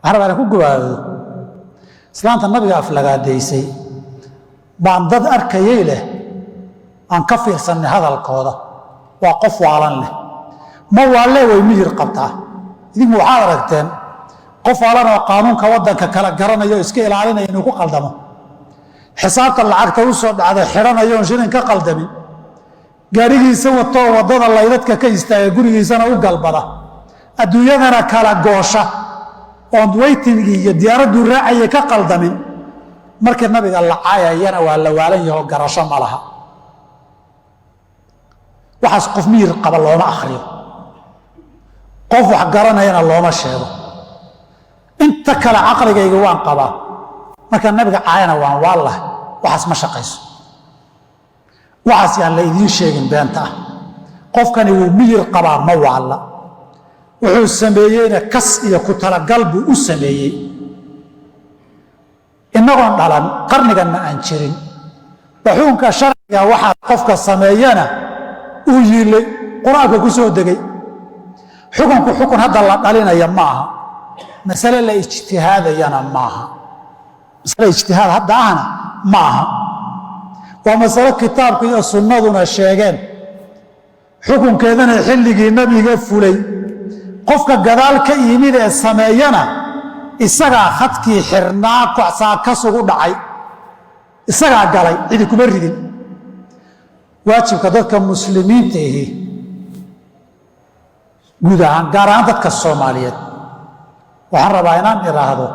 waxaan ku gawaado islaanta nabiga aflagaadeysay baan dad arkayay leh aan ka fiirsanay hadalkooda waa qof waalan leh ma waalle way miyir qabtaa idinku waxaad aragteen qof waalan oo qaanuunka waddanka kala garanayo iska ilaalinaya inuu ku qaldamo xisaabta lacagta u soo dhacda xidhanayo oon shilin ka qaldamin gaarigiisa watoo waddada laydadka ka istaaga gurigiisana u galbada adduunyadana kala goosha oon weytingii iyo diyaaradduu raacaya ka qaldamin markii nabiga la caayayana waa la waalan yaho garasho ma laha waxaas qof miyir qaba looma akhriyo qof wax garanayana looma sheego inta kale caqligayga waan qabaa marka nabiga caayana waan waallahay waxaas ma shaqayso waxaas yaan la idiin sheegin beenta ah qofkani wuu miyir qabaa ma waalla wuxuu sameeyeyna kas iyo ku talagal buu u sameeyey innagoon dhalan qarniganna aan jirin xukunka sharciga waxaa qofka sameeyana uu yiilay qur-aanka ku soo degay xukunku xukun hadda la dhalinaya ma aha masale la ijtihaadayana maaha masale ijtihaad hadda ahna ma aha waa masalo kitaabka iyo sunnaduna sheegeen xukunkeedana xilligii nabiga fulay qofka gadaal ka yimid ee sameeyana isagaa khadkii xirnaa kocsaa ka sugu dhacay isagaa galay cidi kuma ridin waajibka dadka muslimiinta ahi guud ahaan gaar ahaan dadka soomaaliyeed waxaan rabaa inaan idhaahdo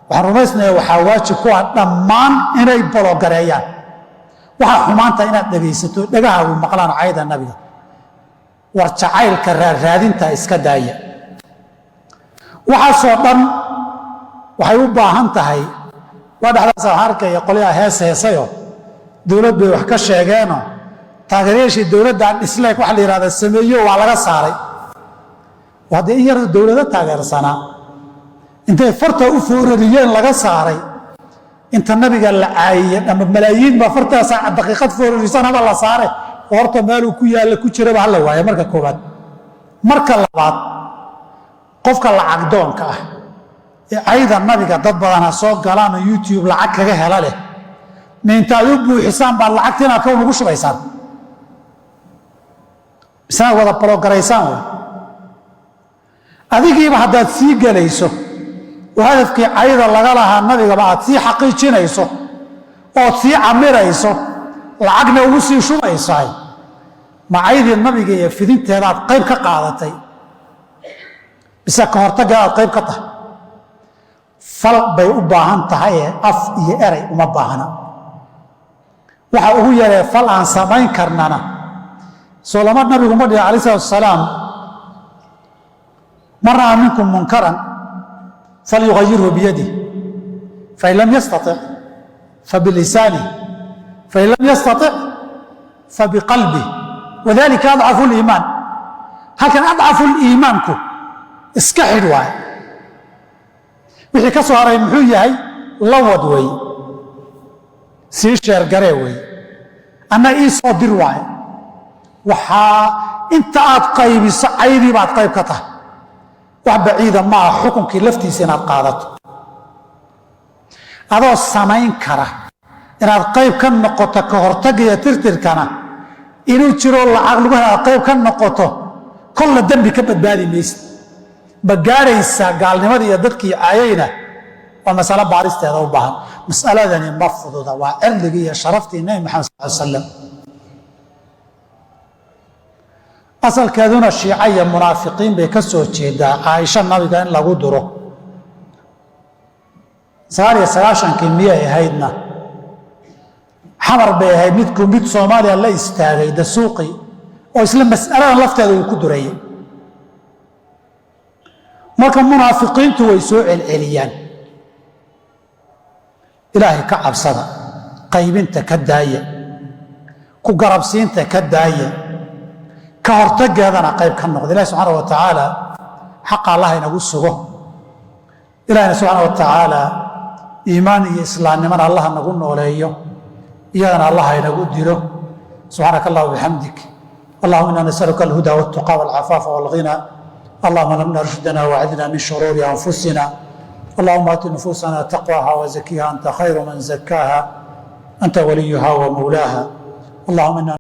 waxaan rumaysnaya waxaa waajib ku ah dhammaan inay bologareeyaan waxaa xumaanta inaad dhegaysato dhegahaagu maqlaan cayda nabiga war jacaylka raaraadinta iska daaya waxaasoo dhan waxay u baahan tahay waa dhexdaas waxaan arkaya qolyaha heesayo dowlad bay wax ka sheegeenoo taageerayaashii dowladdan islaak waxa la yidhahda sameeyo waa laga saaray haddee in yar dowlado taageersanaa intay farta u foorariyeen laga saaray inta nabiga la caayiyey ama malaayiin baa fartaasa daqiiqad foorarisan haba la saare oo horta meeluu ku yaalla ku jiraba hala waaya marka koowaad marka labaad qofka lacag doonka ah ee cayda nabiga dad badan ha soo galaan oo youtube lacag kaga hela leh ma intaad u buuxisaan baad lacagta inaad kown ugu shubaysaan misnaad wada bologaraysaan wey adigiiba haddaad sii gelayso oo hadafkii cayda laga lahaa nabigaba aad sii xaqiijinayso ood sii camirayso lacagna ugu sii shubaysaay ma caydii nabiga iyo fidinteeda aad qayb ka qaadatay bise ka hortagga aad qayb ka tahay fal bay u baahan tahay ee af iyo eray uma baahna waxa ugu yaree fal aan samayn karnana soo lama nabigu ma dhihi alai salatu wasalaam man ra'aa minkum munkaran falyugayirhu biyadih fain lam yastatic fabilisanih fain lam yastatic fabiqalbih wadalika adcafu liimaan halkan adcafu liimaanku iska xidh waaye wixii ka soo haray muxuu yahay lawad weeye sii sheergaree weeye anna ii soo dir waaye waxaa inta aad qaybiso caydii baad qayb ka tahay wax baciida maaha xukunkii laftiisa inaad qaadato adoo samayn kara inaad qayb ka noqoto ka hortagga iyo tirtirkana inuu jiro lacag lagu hel aad qayb ka noqoto kolla dembi ka badbaadi maysa ma gaadhaysaa gaalnimadii iyo dadkii caayayna waa masalo baaristeeda u baahan mas'aladani ma fududa waa cirdigii iyo sharaftii nebi maxamed sal ly slam asalkeeduna shiica iyo munaafiqiin bay ka soo jeedaa caaisha nabiga in lagu duro 9 miyay ahaydna xamar bay ahayd mid soomaaliya la istaagay dasuuqi oo isla mas'aladan lafteeda uu ku durayay marka munaafiqiintu way soo celceliyaan ilaahay ka cabsada qaybinta ka daaya ku garabsiinta ka daaya ka hortaggeedana qayb ka noqda ilahi subxaana wa tacaala xaqa allah inagu sugo ilahina subxaana wa tacaala iimaan iyo islaamnimana allah nagu nooleeyo iyadana allah inagu dilo subxaanaka allah bixamdik allahuma inaa nasaluka alhuda waltuqa walcafaafa walghina allahuma lamna rushdana wacidna min shuruuri anfusina اللهم آت نفوسنا تقواها وزكيها أنت خير من زكاها أنت وليها ومولاها. اللهم إنا